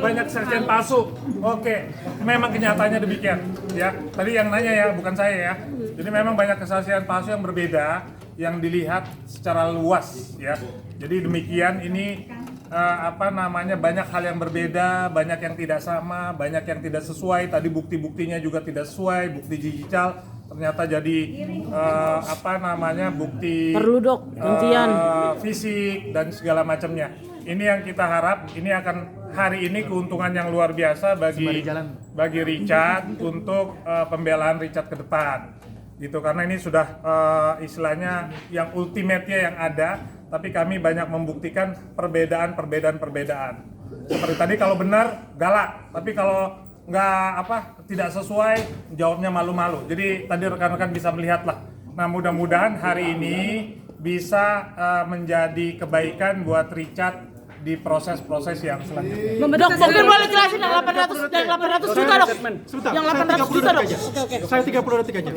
Banyak kesaksian palsu. Oke, memang kenyataannya demikian. Ya, tadi yang nanya ya, bukan saya ya. Jadi memang banyak kesaksian palsu yang berbeda yang dilihat secara luas ya. Jadi demikian ini banyak hal yang berbeda, banyak yang tidak sama, banyak yang tidak sesuai. Tadi bukti-buktinya juga tidak sesuai, bukti digital ternyata jadi bukti perlu dok fisik dan segala macamnya. Ini yang kita harap, ini akan hari ini keuntungan yang luar biasa bagi Richard untuk pembelaan Richard ke depan gitu, karena ini sudah istilahnya yang ultimate-nya yang ada, tapi kami banyak membuktikan perbedaan. Seperti tadi kalau benar galak, tapi kalau tidak sesuai jawabnya malu-malu. Jadi tadi rekan-rekan bisa melihat lah. Nah, mudah-mudahan hari ini bisa menjadi kebaikan buat Richard di proses-proses yang selanjutnya. Dok, mungkin boleh jelasin yang 800 juta dok. Yang 800 juta dok. Oke. Saya 30 detik aja.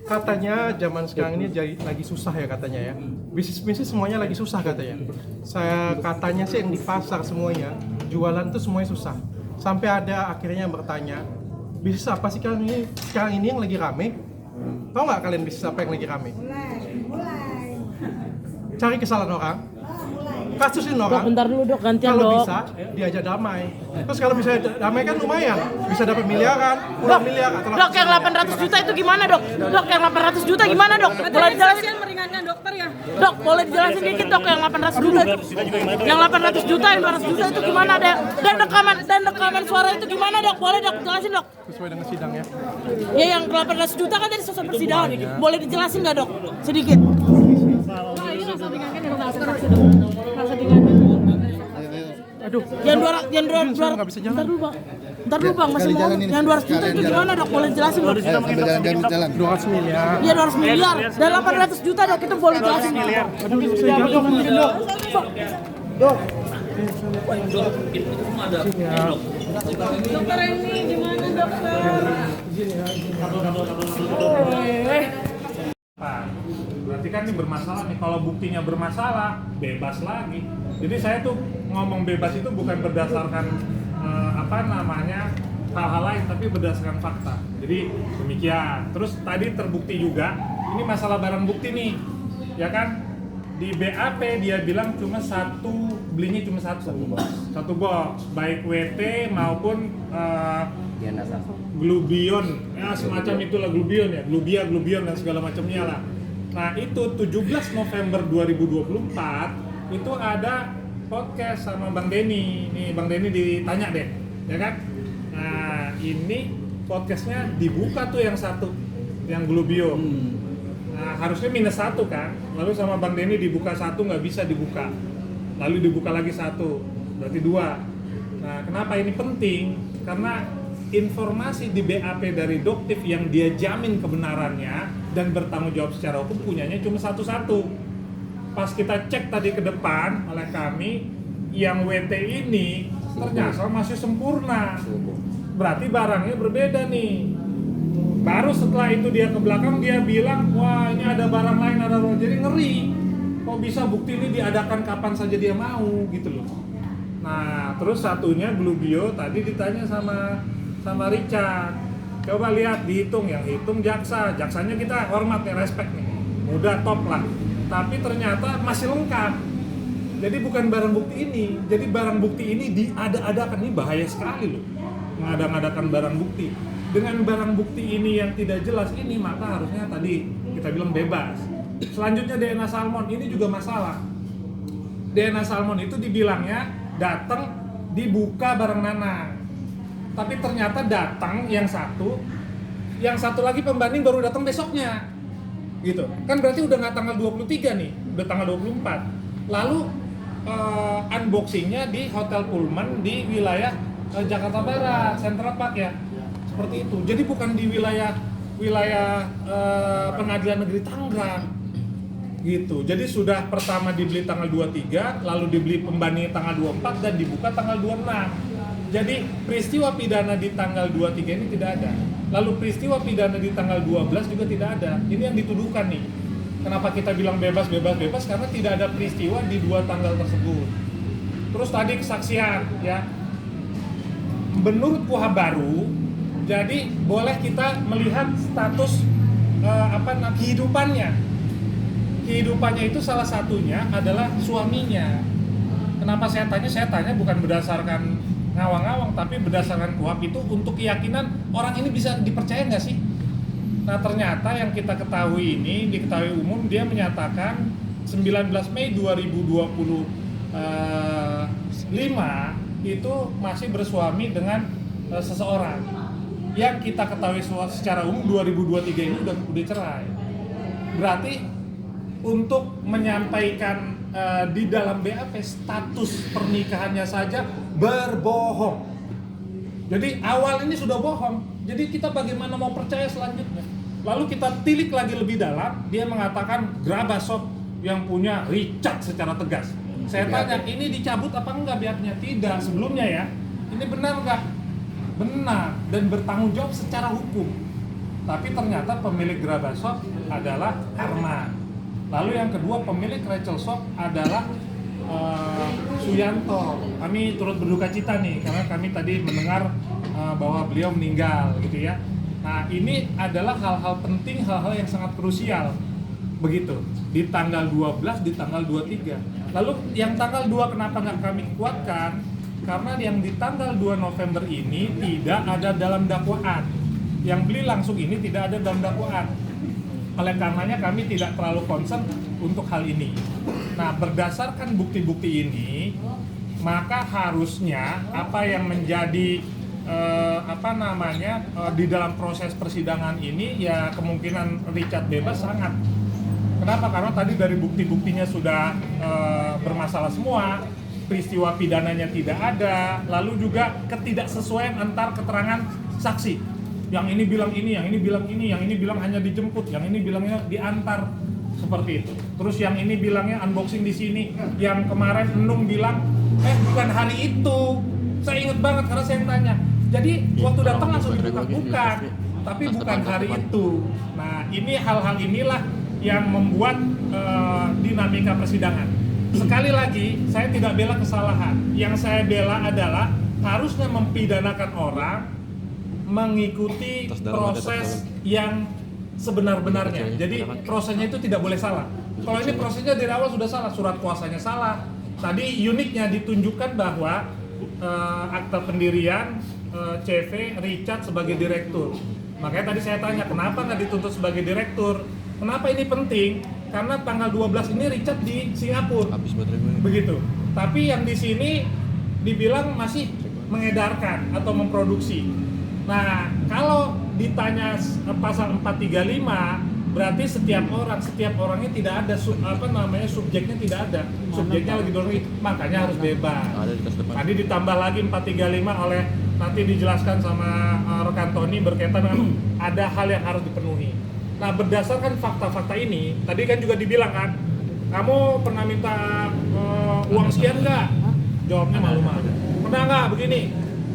Katanya zaman sekarang ini lagi susah ya katanya ya. Bisnis semuanya lagi susah katanya. Katanya sih yang di pasar semuanya, jualan tuh semuanya susah. Sampai ada akhirnya yang bertanya, bisnis apa sih sekarang ini yang lagi rame? Tahu nggak kalian bisnis apa yang lagi rame? Mulai. Cari kesalahan orang, kasusin orang. Dok, bentar dulu dok, gantian kalau dok. Kalau bisa diajak damai. Terus kalau bisa damai kan lumayan, bisa dapat miliaran, puluhan miliar atau Dok, yang 800 juta itu gimana dok? Dok, yang 800 juta gimana dok? Boleh dijelasin? Meringankan dokter ya. Dok, boleh dijelasin dikit dok yang 800 juta itu? Yang 800 juta, yang 200 juta itu gimana dok? Dan rekaman suara itu gimana dok? Boleh dok, jelasin dok. sesuai dengan sidang ya. Ya yang 800 juta kan tadi sesuai persidangan. Boleh dijelasin nggak dok? Sedikit. Aduh, Yang 200 nggak bisa jalan. Bentar dulu bang, masih mau. Yang 200 juta itu gimana dok? Boleh jelasin dok? Jalan. 200 miliar. Iya 200 miliar. Dan 800 juta dok, itu boleh jelasin. Aduh, saya jatuh mungkin dok. Dok. Dokter ini gimana dokter? Berarti kan ini bermasalah nih. Kalau buktinya bermasalah, bebas lagi. Jadi saya tuh ngomong bebas itu bukan berdasarkan hal-hal lain, tapi berdasarkan fakta. Jadi demikian. Terus tadi terbukti juga, ini masalah barang bukti nih, ya kan? Di BAP dia bilang belinya cuma satu box, baik WT maupun Glubion, ya semacam itulah Glubion dan segala macamnya lah. Nah itu 17 November 2024 itu ada podcast sama Bang Denny. Nih Bang Denny ditanya deh, ya kan? Nah ini podcastnya dibuka tuh yang satu, yang Glubion. Nah harusnya -1 kan, lalu sama Bang Denny dibuka satu nggak bisa dibuka, lalu dibuka lagi satu, berarti 2. Nah kenapa ini penting? Karena informasi di BAP dari Doktif yang dia jamin kebenarannya dan bertanggung jawab secara hukum punyanya cuma satu-satu. Pas kita cek tadi ke depan oleh kami, yang WT ini ternyata masih sempurna, berarti barangnya berbeda nih. Baru setelah itu dia ke belakang dia bilang, wah ini ada barang lain, jadi ngeri. Kok bisa bukti ini diadakan kapan saja dia mau gitu loh. Nah terus satunya Glubio tadi ditanya sama Richard, coba lihat dihitung, yang hitung jaksanya kita hormat ya, respect nih, udah top lah. Tapi ternyata masih lengkap. Jadi bukan barang bukti ini, jadi barang bukti ini diada-adakan. Ini bahaya sekali loh, mengada-ngadakan barang bukti. Dengan barang bukti ini yang tidak jelas ini, maka harusnya tadi kita bilang bebas. Selanjutnya DNA salmon, ini juga masalah. DNA salmon itu dibilangnya datang dibuka bareng Nana, tapi ternyata datang yang satu lagi pembanding baru datang besoknya, gitu. Kan berarti udah nggak tanggal 23 nih, udah tanggal 24. Lalu unboxingnya di Hotel Pullman di wilayah Jakarta Barat, Central Park ya. Seperti itu. Jadi bukan di wilayah Pengadilan Negeri Tangerang. Gitu. Jadi sudah pertama dibeli tanggal 23, lalu dibeli pembanding tanggal 24 dan dibuka tanggal 26. Jadi peristiwa pidana di tanggal 23 ini tidak ada. Lalu peristiwa pidana di tanggal 12 juga tidak ada. Ini yang dituduhkan nih. Kenapa kita bilang bebas karena tidak ada peristiwa di 2 tanggal tersebut. Terus tadi kesaksian ya. Menurut KUHP baru, jadi boleh kita melihat status kehidupannya. Kehidupannya itu salah satunya adalah suaminya. Kenapa saya tanya? Saya tanya bukan berdasarkan ngawang-ngawang, tapi berdasarkan KUHP itu untuk keyakinan orang ini bisa dipercaya nggak sih? Nah ternyata yang kita ketahui ini, diketahui umum, dia menyatakan 19 Mei 2025 itu masih bersuami dengan seseorang yang kita ketahui secara umum 2023 ini udah cerai. Berarti untuk menyampaikan di dalam BAP status pernikahannya saja berbohong. Jadi awal ini sudah bohong. Jadi kita bagaimana mau percaya selanjutnya? Lalu kita tilik lagi lebih dalam, dia mengatakan Grabasov yang punya Richard secara tegas. Saya tanya, ini dicabut apa enggak BAP-nya? Tidak, sebelumnya ya. Ini benar enggak? Benar, dan bertanggung jawab secara hukum. Tapi ternyata pemilik Grabasov adalah Arman. Lalu yang kedua, pemilik Rachel Shop adalah Suyanto. Kami turut berduka cita nih, karena kami tadi mendengar bahwa beliau meninggal gitu ya. Nah ini adalah hal-hal penting, hal-hal yang sangat krusial. Begitu, di tanggal 12, di tanggal 23. Lalu yang tanggal 2 kenapa nggak kami kuatkan? Karena yang di tanggal 2 November ini tidak ada dalam dakwaan. Yang beli langsung ini tidak ada dalam dakwaan. Oleh karenanya kami tidak terlalu concern untuk hal ini. Nah berdasarkan bukti-bukti ini, maka harusnya apa yang menjadi di dalam proses persidangan ini ya kemungkinan Richard bebas sangat. Kenapa? Karena tadi dari bukti-buktinya sudah bermasalah semua, peristiwa pidananya tidak ada, lalu juga ketidaksesuaian antar keterangan saksi. Yang ini bilang ini, yang ini bilang ini, yang ini bilang hanya dijemput, yang ini bilangnya diantar, seperti itu. Terus yang ini bilangnya unboxing di sini, yang kemarin Enung bilang, bukan hari itu. Saya ingat banget karena saya tanya. Jadi waktu datang langsung dibuka, bukan, tapi bukan hari itu. Nah ini hal-hal inilah yang membuat dinamika persidangan. Sekali lagi, saya tidak bela kesalahan. Yang saya bela adalah harusnya mempidanakan orang mengikuti proses yang sebenar-benarnya. Jadi prosesnya itu tidak boleh salah. Kalau ini prosesnya dari awal sudah salah, surat kuasanya salah. Tadi uniknya ditunjukkan bahwa akta pendirian CV Richard sebagai direktur. Makanya tadi saya tanya kenapa nggak dituntut sebagai direktur? Kenapa ini penting? Karena tanggal 12 ini Richard di Singapura. Begitu. Tapi yang di sini dibilang masih mengedarkan atau memproduksi. Nah, kalau ditanya pasal 435 berarti setiap orangnya tidak ada subjeknya tidak ada. Subjeknya lagi dorong itu, makanya harus bebas. Tadi ditambah lagi 435 oleh nanti dijelaskan sama rekan Tony berkaitan dengan ada hal yang harus dipenuhi. Nah, berdasarkan fakta-fakta ini, tadi kan juga dibilang kan, kamu pernah minta uang sekian nggak? Jawabnya malu-malu. Pernah nggak begini?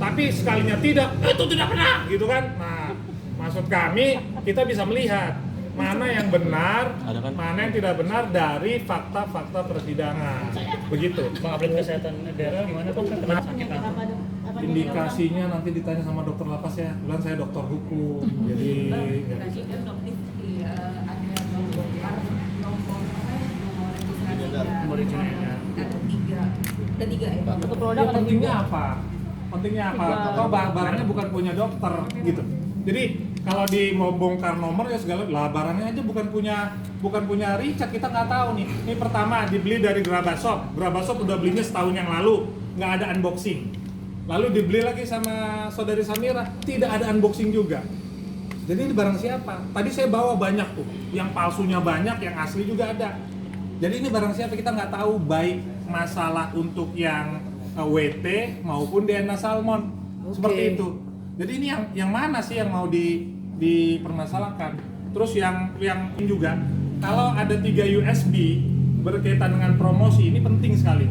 Tapi sekalinya tidak, itu tidak pernah, gitu kan? Nah, maksud kami kita bisa melihat mana yang benar, mana yang tidak benar dari fakta-fakta persidangan. Begitu. Bang, update kesehatan daerah gimana Bang? Kena sakit apa? Indikasinya nanti ditanya sama dokter lapas ya. Kebetulan saya dokter hukum, jadi ya. Nomor registrasinya. Ada tiga ya. Satu produk ada Pentingnya apa? Atau barangnya bukan punya dokter gitu. Jadi kalau di mau bongkar nomor ya segala lah barangnya aja bukan punya Richard, kita nggak tahu nih. Ini pertama dibeli dari Grabasov udah belinya setahun yang lalu, nggak ada unboxing. Lalu dibeli lagi sama saudari Samira, tidak ada unboxing juga. Jadi ini barang siapa? Tadi saya bawa banyak tuh, yang palsunya banyak, yang asli juga ada. Jadi ini barang siapa kita nggak tahu, baik masalah untuk yang WT maupun DNA salmon. Seperti itu. Jadi ini yang mana sih yang mau dipermasalahkan? Terus yang juga kalau ada 3 USB berkaitan dengan promosi ini penting sekali.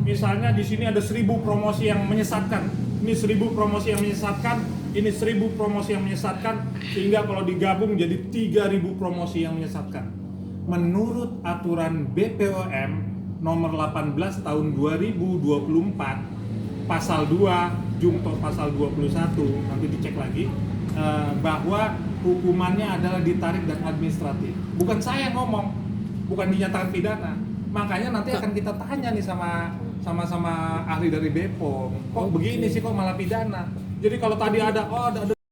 Misalnya di sini ada 1000 promosi yang menyesatkan. Ini 1000 promosi yang menyesatkan, ini 1000 promosi yang menyesatkan, sehingga kalau digabung jadi 3000 promosi yang menyesatkan. Menurut aturan BPOM nomor 18 tahun 2024 pasal 2 Jungto pasal 21 nanti dicek lagi bahwa hukumannya adalah ditarik dan administratif. Bukan saya ngomong, bukan dinyatakan pidana. Makanya nanti akan kita tanya nih sama ahli dari BPOM. Kok begini sih kok malah pidana? Jadi kalau tadi ada